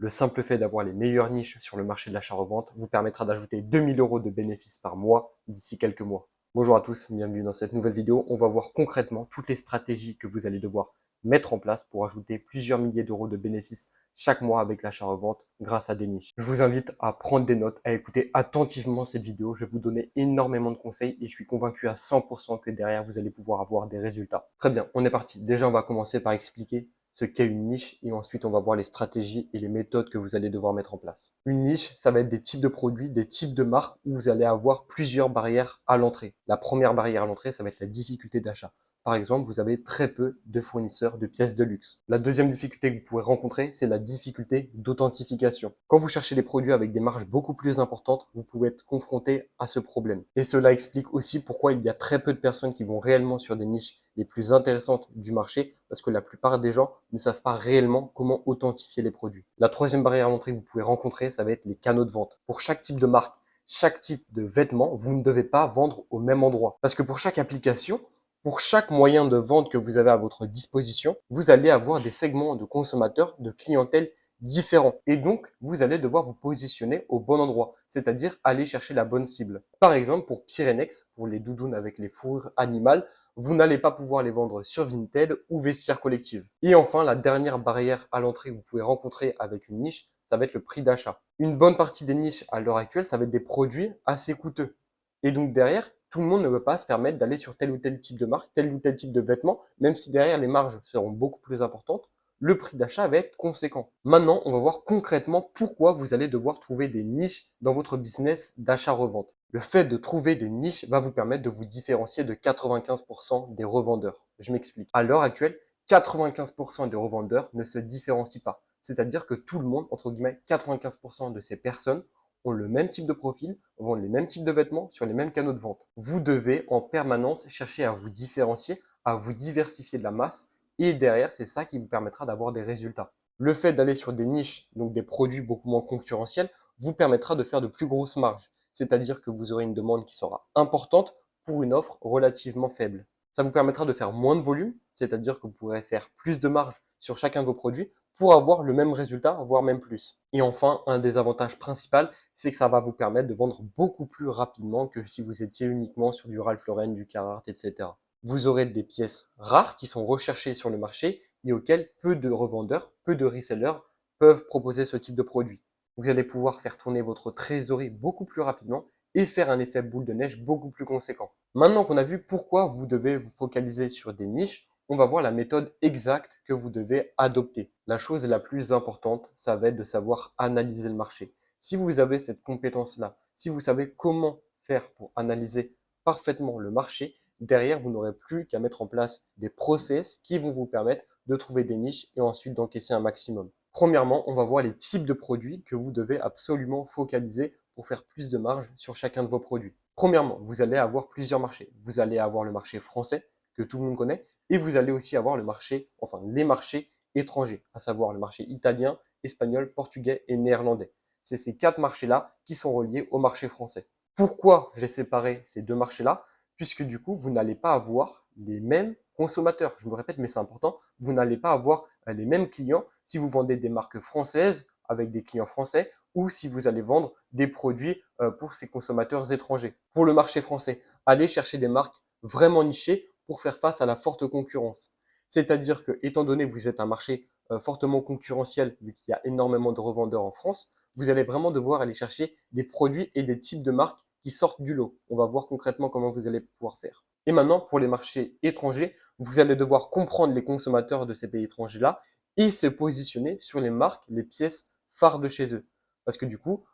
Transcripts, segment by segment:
Le simple fait d'avoir les meilleures niches sur le marché de l'achat-revente vous permettra d'ajouter 2000 euros de bénéfices par mois d'ici quelques mois. Bonjour à tous, bienvenue dans cette nouvelle vidéo. On va voir concrètement toutes les stratégies que vous allez devoir mettre en place pour ajouter plusieurs milliers d'euros de bénéfices chaque mois avec l'achat-revente grâce à des niches. Je vous invite à prendre des notes, à écouter attentivement cette vidéo. Je vais vous donner énormément de conseils et je suis convaincu à 100% que derrière vous allez pouvoir avoir des résultats. Très bien, on est parti. Déjà, on va commencer par expliquer ce qu'est une niche et ensuite on va voir les stratégies et les méthodes que vous allez devoir mettre en place. Une niche, ça va être des types de produits, des types de marques où vous allez avoir plusieurs barrières à l'entrée. La première barrière à l'entrée, ça va être la difficulté d'achat. Par exemple, vous avez très peu de fournisseurs de pièces de luxe. La deuxième difficulté que vous pourrez rencontrer, c'est la difficulté d'authentification. Quand vous cherchez des produits avec des marges beaucoup plus importantes, vous pouvez être confronté à ce problème. Et cela explique aussi pourquoi il y a très peu de personnes qui vont réellement sur des niches les plus intéressantes du marché, parce que la plupart des gens ne savent pas réellement comment authentifier les produits. La troisième barrière à l'entrée que vous pouvez rencontrer, ça va être les canaux de vente. Pour chaque type de marque, chaque type de vêtement, vous ne devez pas vendre au même endroit. Parce que pour chaque application, pour chaque moyen de vente que vous avez à votre disposition, vous allez avoir des segments de consommateurs, de clientèle différents. Et donc, vous allez devoir vous positionner au bon endroit, c'est-à-dire aller chercher la bonne cible. Par exemple, pour Pyrenex, pour les doudounes avec les fourrures animales, vous n'allez pas pouvoir les vendre sur Vinted ou Vestiaire Collective. Et enfin, la dernière barrière à l'entrée que vous pouvez rencontrer avec une niche, ça va être le prix d'achat. Une bonne partie des niches à l'heure actuelle, ça va être des produits assez coûteux. Et donc derrière, tout le monde ne peut pas se permettre d'aller sur tel ou tel type de marque, tel ou tel type de vêtements, même si derrière les marges seront beaucoup plus importantes, le prix d'achat va être conséquent. Maintenant, on va voir concrètement pourquoi vous allez devoir trouver des niches dans votre business d'achat-revente. Le fait de trouver des niches va vous permettre de vous différencier de 95% des revendeurs. Je m'explique. À l'heure actuelle, 95% des revendeurs ne se différencient pas. C'est-à-dire que tout le monde, entre guillemets, 95% de ces personnes ont le même type de profil, vendent les mêmes types de vêtements sur les mêmes canaux de vente. Vous devez en permanence chercher à vous différencier, à vous diversifier de la masse et derrière, c'est ça qui vous permettra d'avoir des résultats. Le fait d'aller sur des niches, donc des produits beaucoup moins concurrentiels, vous permettra de faire de plus grosses marges. C'est-à-dire que vous aurez une demande qui sera importante pour une offre relativement faible. Ça vous permettra de faire moins de volume, c'est-à-dire que vous pourrez faire plus de marge sur chacun de vos produits pour avoir le même résultat, voire même plus. Et enfin, un des avantages principaux, c'est que ça va vous permettre de vendre beaucoup plus rapidement que si vous étiez uniquement sur du Ralph Lauren, du Carhartt, etc. Vous aurez des pièces rares qui sont recherchées sur le marché et auxquelles peu de revendeurs, peu de resellers peuvent proposer ce type de produit. Vous allez pouvoir faire tourner votre trésorerie beaucoup plus rapidement et faire un effet boule de neige beaucoup plus conséquent. Maintenant qu'on a vu pourquoi vous devez vous focaliser sur des niches, on va voir la méthode exacte que vous devez adopter. La chose la plus importante, ça va être de savoir analyser le marché. Si vous avez cette compétence-là, si vous savez comment faire pour analyser parfaitement le marché, derrière, vous n'aurez plus qu'à mettre en place des process qui vont vous permettre de trouver des niches et ensuite d'encaisser un maximum. Premièrement, on va voir les types de produits que vous devez absolument focaliser pour faire plus de marge sur chacun de vos produits. Premièrement, vous allez avoir plusieurs marchés. Vous allez avoir le marché français que tout le monde connaît et vous allez aussi avoir le marché, enfin les marchés étrangers, à savoir le marché italien, espagnol, portugais et néerlandais. C'est ces quatre marchés-là qui sont reliés au marché français. Pourquoi j'ai séparé ces deux marchés-là? Puisque du coup, vous n'allez pas avoir les mêmes consommateurs. Je me répète, mais c'est important, vous n'allez pas avoir les mêmes clients si vous vendez des marques françaises avec des clients français ou si vous allez vendre des produits pour ces consommateurs étrangers. Pour le marché français, allez chercher des marques vraiment nichées pour faire face à la forte concurrence. C'est-à-dire que, étant donné que vous êtes un marché fortement concurrentiel, vu qu'il y a énormément de revendeurs en France, vous allez vraiment devoir aller chercher des produits et des types de marques qui sortent du lot. On va voir concrètement comment vous allez pouvoir faire. Et maintenant, pour les marchés étrangers, vous allez devoir comprendre les consommateurs de ces pays étrangers-là et se positionner sur les marques, les pièces phares de chez eux. Parce que du coup,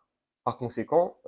par conséquent,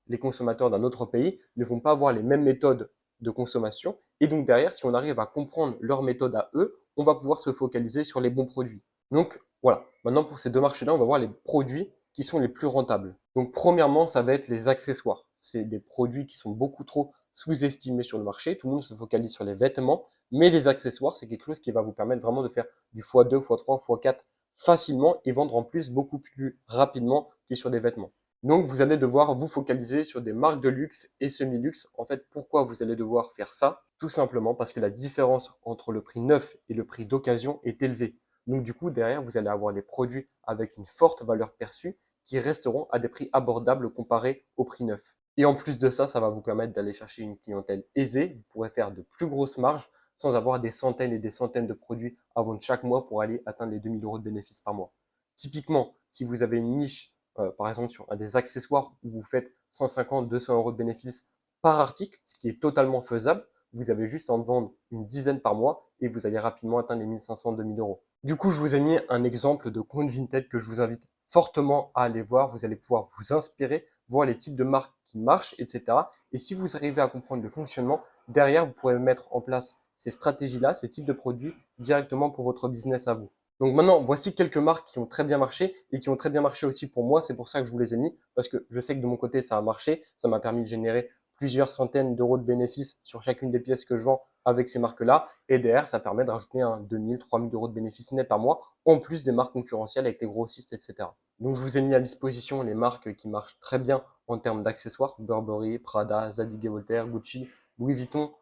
les consommateurs d'un autre pays ne vont pas avoir les mêmes méthodes de consommation. Et donc derrière, si on arrive à comprendre leurs méthodes à eux, on va pouvoir se focaliser sur les bons produits. Donc voilà, maintenant pour ces deux marchés-là, on va voir les produits qui sont les plus rentables. Donc premièrement, ça va être les accessoires. C'est des produits qui sont beaucoup trop sous-estimés sur le marché. Tout le monde se focalise sur les vêtements, mais les accessoires, c'est quelque chose qui va vous permettre vraiment de faire du x2, x3, x4 facilement et vendre en plus beaucoup plus rapidement que sur des vêtements. Donc, vous allez devoir vous focaliser sur des marques de luxe et semi-luxe. En fait, pourquoi vous allez devoir faire ça? Tout simplement parce que la différence entre le prix neuf et le prix d'occasion est élevée. Donc du coup, derrière, vous allez avoir des produits avec une forte valeur perçue qui resteront à des prix abordables comparés au prix neuf. Et en plus de ça, ça va vous permettre d'aller chercher une clientèle aisée. Vous pourrez faire de plus grosses marges sans avoir des centaines et des centaines de produits à vendre chaque mois pour aller atteindre les 2000 € de bénéfices par mois. Typiquement, si vous avez une niche, par exemple sur un des accessoires où vous faites 150, 200 € de bénéfices par article, ce qui est totalement faisable, vous avez juste à en vendre une dizaine par mois et vous allez rapidement atteindre les 1500, 2000 €. Du coup, je vous ai mis un exemple de compte Vinted que je vous invite fortement à aller voir. Vous allez pouvoir vous inspirer, voir les types de marques qui marchent, etc. Et si vous arrivez à comprendre le fonctionnement, derrière, vous pourrez mettre en place ces stratégies-là, ces types de produits directement pour votre business à vous. Donc maintenant, voici quelques marques qui ont très bien marché et qui ont très bien marché aussi pour moi. C'est pour ça que je vous les ai mis parce que je sais que de mon côté, ça a marché. Ça m'a permis de générer plusieurs centaines d'euros de bénéfices sur chacune des pièces que je vends avec ces marques-là. Et derrière, ça permet de rajouter un 2000, 3000 € de bénéfices net par mois, en plus des marques concurrentielles avec les grossistes, etc. Donc, je vous ai mis à disposition les marques qui marchent très bien en termes d'accessoires. Burberry, Prada, Zadig & Voltaire, Gucci, Louis Vuitton,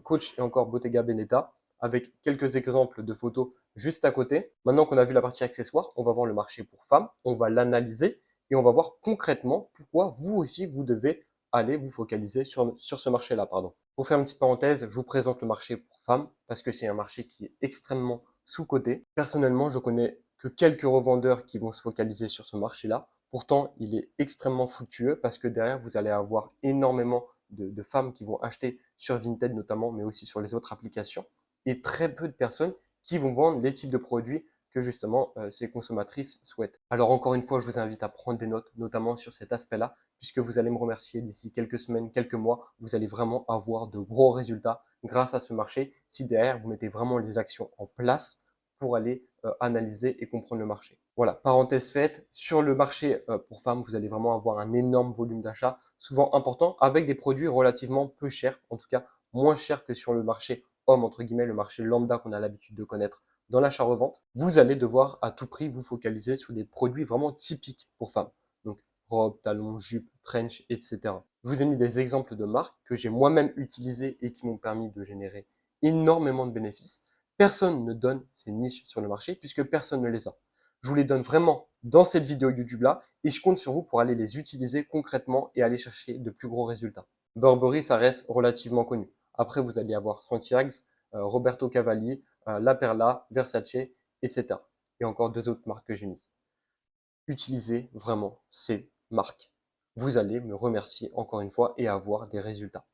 Coach et encore Bottega Veneta, avec quelques exemples de photos juste à côté. Maintenant qu'on a vu la partie accessoires, on va voir le marché pour femmes, on va l'analyser et on va voir concrètement pourquoi vous aussi, vous devez aller vous focaliser sur ce marché-là. Pour faire une petite parenthèse, je vous présente le marché pour femmes parce que c'est un marché qui est extrêmement sous-coté. Personnellement, je connais que quelques revendeurs qui vont se focaliser sur ce marché-là. Pourtant, il est extrêmement fructueux parce que derrière, vous allez avoir énormément de femmes qui vont acheter sur Vinted notamment, mais aussi sur les autres applications, et très peu de personnes qui vont vendre les types de produits que justement ces consommatrices souhaitent. Alors encore une fois, je vous invite à prendre des notes, notamment sur cet aspect-là, puisque vous allez me remercier d'ici quelques semaines, quelques mois, vous allez vraiment avoir de gros résultats grâce à ce marché, si derrière vous mettez vraiment les actions en place pour aller analyser et comprendre le marché. Voilà, parenthèse faite, sur le marché pour femmes, vous allez vraiment avoir un énorme volume d'achat, souvent important, avec des produits relativement peu chers, en tout cas moins chers que sur le marché homme, entre guillemets, le marché lambda qu'on a l'habitude de connaître dans l'achat-revente. Vous allez devoir à tout prix vous focaliser sur des produits vraiment typiques pour femmes. Donc, robe, talons, jupe, trench, etc. Je vous ai mis des exemples de marques que j'ai moi-même utilisées et qui m'ont permis de générer énormément de bénéfices. Personne ne donne ces niches sur le marché puisque personne ne les a. Je vous les donne vraiment dans cette vidéo YouTube-là et je compte sur vous pour aller les utiliser concrètement et aller chercher de plus gros résultats. Burberry, ça reste relativement connu. Après, vous allez avoir Santiago, Roberto Cavalli, La Perla, Versace, etc. Et encore deux autres marques que j'ai mises. Utilisez vraiment ces marques. Vous allez me remercier encore une fois et avoir des résultats.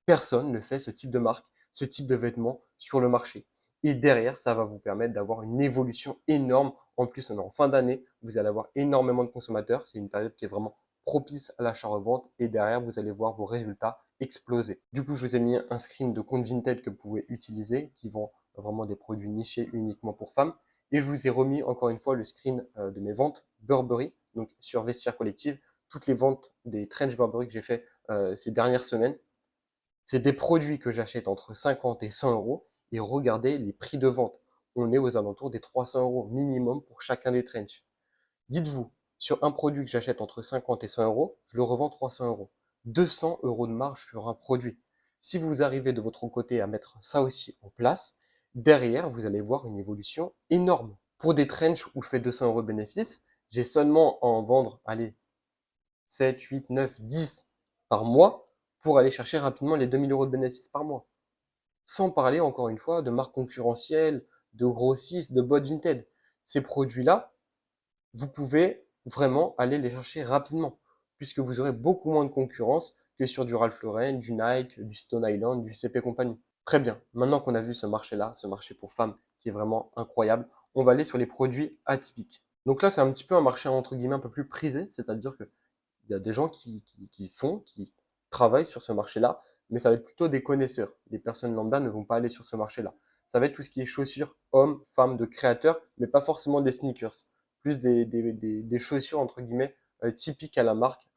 Personne ne fait ce type de marque, ce type de vêtements sur le marché. Et derrière, ça va vous permettre d'avoir une évolution énorme. En plus, on est en fin d'année, vous allez avoir énormément de consommateurs. C'est une période qui est vraiment propice à l'achat-revente et derrière, vous allez voir vos résultats exploser. Du coup, je vous ai mis un screen de compte Vinted que vous pouvez utiliser qui vend vraiment des produits nichés uniquement pour femmes. Et je vous ai remis encore une fois le screen de mes ventes Burberry, donc sur Vestiaire Collective, toutes les ventes des trench Burberry que j'ai fait ces dernières semaines. C'est des produits que j'achète entre 50 et 100 € et regardez les prix de vente. On est aux alentours des 300 € minimum pour chacun des trench. Dites-vous, sur un produit que j'achète entre 50 et 100 €, je le revends 300 €. 200 € de marge sur un produit. Si vous arrivez de votre côté à mettre ça aussi en place, derrière, vous allez voir une évolution énorme. Pour des trench où je fais 200 € de bénéfices, j'ai seulement à en vendre, allez, 7, 8, 9, 10 par mois pour aller chercher rapidement les 2000 € de bénéfices par mois. Sans parler, encore une fois, de marques concurrentielles, de grossistes, de bots Vinted. Ces produits-là, vous pouvez vraiment aller les chercher rapidement, puisque vous aurez beaucoup moins de concurrence que sur du Ralph Lauren, du Nike, du Stone Island, du CP Company. Très bien, maintenant qu'on a vu ce marché-là, ce marché pour femmes qui est vraiment incroyable, on va aller sur les produits atypiques. Donc là, c'est un petit peu un marché entre guillemets un peu plus prisé, c'est-à-dire que il y a des gens qui travaillent sur ce marché-là, mais ça va être plutôt des connaisseurs. Les personnes lambda ne vont pas aller sur ce marché-là. Ça va être tout ce qui est chaussures, hommes, femmes, de créateurs, mais pas forcément des sneakers. Plus des chaussures, entre guillemets, typiques à la marque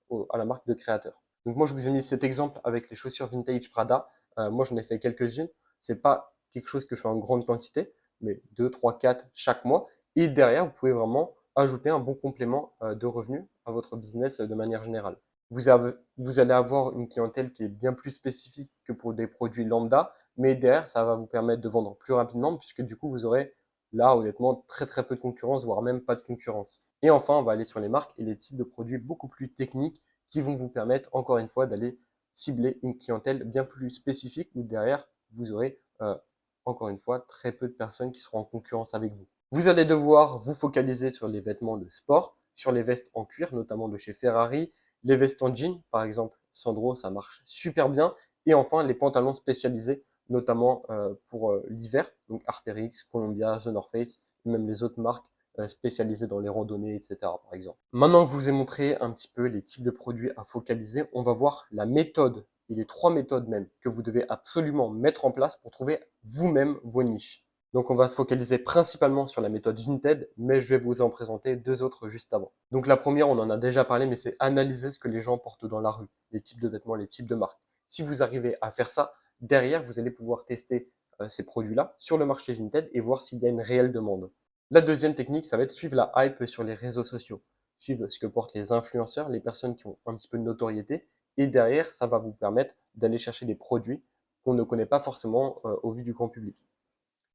de créateur. Donc moi, je vous ai mis cet exemple avec les chaussures vintage Prada. Moi, j'en ai fait quelques-unes. C'est pas quelque chose que je fais en grande quantité, mais 2, 3, 4 chaque mois. Et derrière, vous pouvez vraiment ajouter un bon complément de revenus à votre business de manière générale. Vous allez avoir une clientèle qui est bien plus spécifique que pour des produits lambda, mais derrière, ça va vous permettre de vendre plus rapidement puisque du coup, vous aurez Là, honnêtement, très peu de concurrence, voire même pas de concurrence. Et enfin, on va aller sur les marques et les types de produits beaucoup plus techniques qui vont vous permettre, encore une fois, d'aller cibler une clientèle bien plus spécifique où derrière, vous aurez, encore une fois, très peu de personnes qui seront en concurrence avec vous. Vous allez devoir vous focaliser sur les vêtements de sport, sur les vestes en cuir, notamment de chez Ferrari, les vestes en jean, par exemple, Sandro, ça marche super bien. Et enfin, les pantalons spécialisés, notamment pour l'hiver, donc Arc'teryx, Columbia, The North Face, et même les autres marques spécialisées dans les randonnées, etc. par exemple. Maintenant que je vous ai montré un petit peu les types de produits à focaliser, on va voir la méthode, et les 3 méthodes même, que vous devez absolument mettre en place pour trouver vous-même vos niches. Donc on va se focaliser principalement sur la méthode Vinted, mais je vais vous en présenter 2 autres juste avant. Donc la première, on en a déjà parlé, mais c'est analyser ce que les gens portent dans la rue, les types de vêtements, les types de marques. Si vous arrivez à faire ça, derrière, vous allez pouvoir tester ces produits-là sur le marché Vinted et voir s'il y a une réelle demande. La deuxième technique, ça va être suivre la hype sur les réseaux sociaux. Suivre ce que portent les influenceurs, les personnes qui ont un petit peu de notoriété. Et derrière, ça va vous permettre d'aller chercher des produits qu'on ne connaît pas forcément au vu du grand public.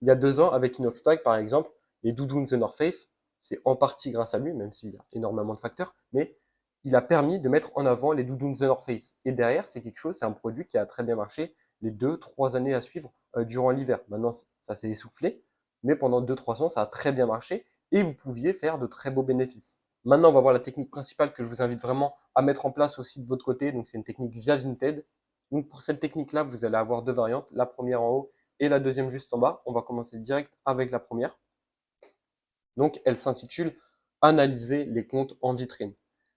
Il y a 2 ans, avec Inoxtag, par exemple, les doudounes The North Face, c'est en partie grâce à lui, même s'il y a énormément de facteurs, mais il a permis de mettre en avant les doudounes The North Face. Et derrière, c'est quelque chose, c'est un produit qui a très bien marché les 2-3 années à suivre durant l'hiver. Maintenant, ça s'est essoufflé, mais pendant 2-3 ans, ça a très bien marché et vous pouviez faire de très beaux bénéfices. Maintenant, on va voir la technique principale que je vous invite vraiment à mettre en place aussi de votre côté. Donc, c'est une technique via Vinted. Donc, pour cette technique-là, vous allez avoir 2 variantes. La première en haut et la deuxième juste en bas. On va commencer direct avec la première. Donc, elle s'intitule Analyser les comptes en vitrine.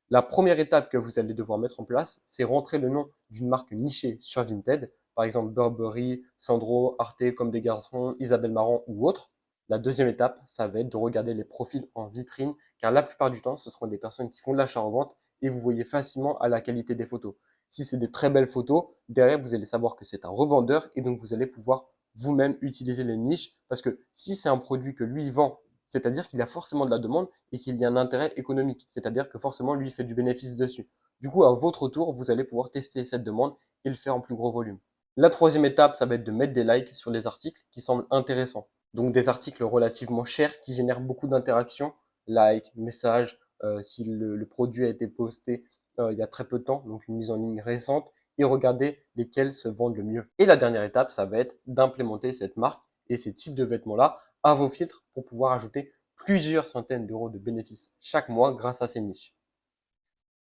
La première étape que vous allez devoir mettre en place, c'est rentrer le nom d'une marque nichée sur Vinted, par exemple Burberry, Sandro, Arte, Comme des Garçons, Isabelle Marant ou autre. La deuxième étape, ça va être de regarder les profils en vitrine, car la plupart du temps, ce seront des personnes qui font de l'achat-revente et vous voyez facilement à la qualité des photos. Si c'est des très belles photos, derrière, vous allez savoir que c'est un revendeur et donc vous allez pouvoir vous-même utiliser les niches parce que si c'est un produit que lui vend, c'est-à-dire qu'il y a forcément de la demande et qu'il y a un intérêt économique, c'est-à-dire que forcément lui fait du bénéfice dessus. Du coup, à votre tour, vous allez pouvoir tester cette demande et le faire en plus gros volume. La troisième étape, ça va être de mettre des likes sur les articles qui semblent intéressants. Donc des articles relativement chers qui génèrent beaucoup d'interactions, likes, messages, si le produit a été posté il y a très peu de temps, donc une mise en ligne récente, et regarder lesquels se vendent le mieux. Et la dernière étape, ça va être d'implémenter cette marque et ces types de vêtements-là à vos filtres pour pouvoir ajouter plusieurs centaines d'euros de bénéfices chaque mois grâce à ces niches.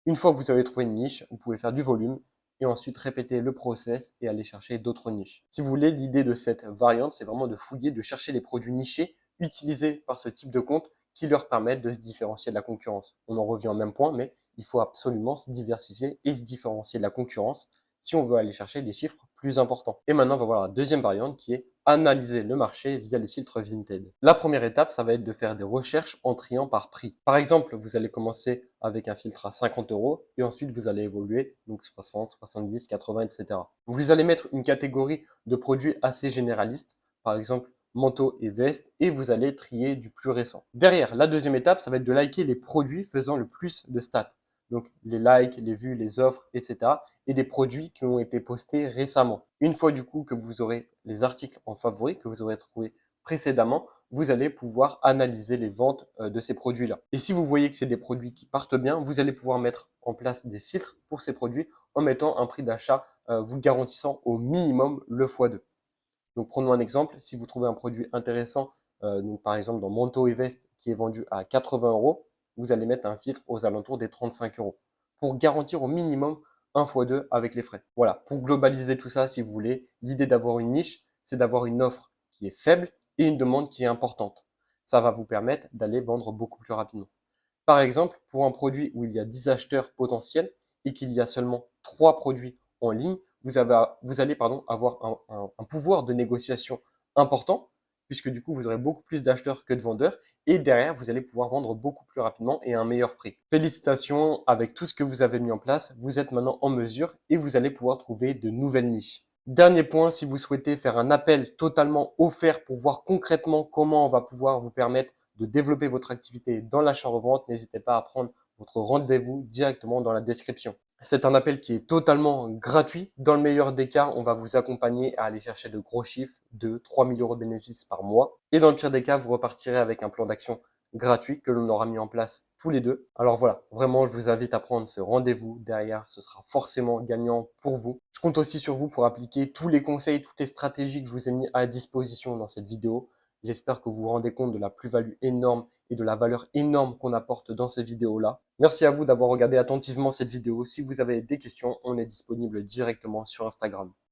Une fois que vous avez trouvé une niche, vous pouvez faire du volume et ensuite répéter le process et aller chercher d'autres niches. Si vous voulez, l'idée de cette variante, c'est vraiment de fouiller, de chercher les produits nichés utilisés par ce type de compte qui leur permettent de se différencier de la concurrence. On en revient au même point, mais il faut absolument se diversifier et se différencier de la concurrence si on veut aller chercher des chiffres plus importants. Et maintenant, on va voir la deuxième variante qui est analyser le marché via les filtres Vinted. La première étape, ça va être de faire des recherches en triant par prix. Par exemple, vous allez commencer avec un filtre à 50 euros et ensuite vous allez évoluer, donc 60, 70, 80, etc. Vous allez mettre une catégorie de produits assez généralistes, par exemple manteaux et vestes, et vous allez trier du plus récent. Derrière, la deuxième étape, ça va être de liker les produits faisant le plus de stats. Donc les likes, les vues, les offres, etc. et des produits qui ont été postés récemment. Une fois du coup que vous aurez les articles en favoris que vous aurez trouvés précédemment, vous allez pouvoir analyser les ventes de ces produits-là. Et si vous voyez que c'est des produits qui partent bien, vous allez pouvoir mettre en place des filtres pour ces produits en mettant un prix d'achat vous garantissant au minimum le x2. Donc prenons un exemple, si vous trouvez un produit intéressant, donc par exemple dans manteau et veste qui est vendu à 80 euros, vous allez mettre un filtre aux alentours des 35 euros pour garantir au minimum 1 x 2 avec les frais. Voilà, pour globaliser tout ça, si vous voulez, l'idée d'avoir une niche, c'est d'avoir une offre qui est faible et une demande qui est importante. Ça va vous permettre d'aller vendre beaucoup plus rapidement. Par exemple, pour un produit où il y a 10 acheteurs potentiels et qu'il y a seulement 3 produits en ligne, vous allez avoir un pouvoir de négociation important, puisque du coup, vous aurez beaucoup plus d'acheteurs que de vendeurs, et derrière, vous allez pouvoir vendre beaucoup plus rapidement et à un meilleur prix. Félicitations, avec tout ce que vous avez mis en place, vous êtes maintenant en mesure et vous allez pouvoir trouver de nouvelles niches. Dernier point, si vous souhaitez faire un appel totalement offert pour voir concrètement comment on va pouvoir vous permettre de développer votre activité dans l'achat-revente, n'hésitez pas à prendre votre rendez-vous directement dans la description. C'est un appel qui est totalement gratuit. Dans le meilleur des cas, on va vous accompagner à aller chercher de gros chiffres de 3000 euros de bénéfices par mois. Et dans le pire des cas, vous repartirez avec un plan d'action gratuit que l'on aura mis en place tous les deux. Alors voilà, vraiment, je vous invite à prendre ce rendez-vous. Derrière, ce sera forcément gagnant pour vous. Je compte aussi sur vous pour appliquer tous les conseils, toutes les stratégies que je vous ai mis à disposition dans cette vidéo. J'espère que vous vous rendez compte de la plus-value énorme et de la valeur énorme qu'on apporte dans ces vidéos-là. Merci à vous d'avoir regardé attentivement cette vidéo. Si vous avez des questions, on est disponible directement sur Instagram.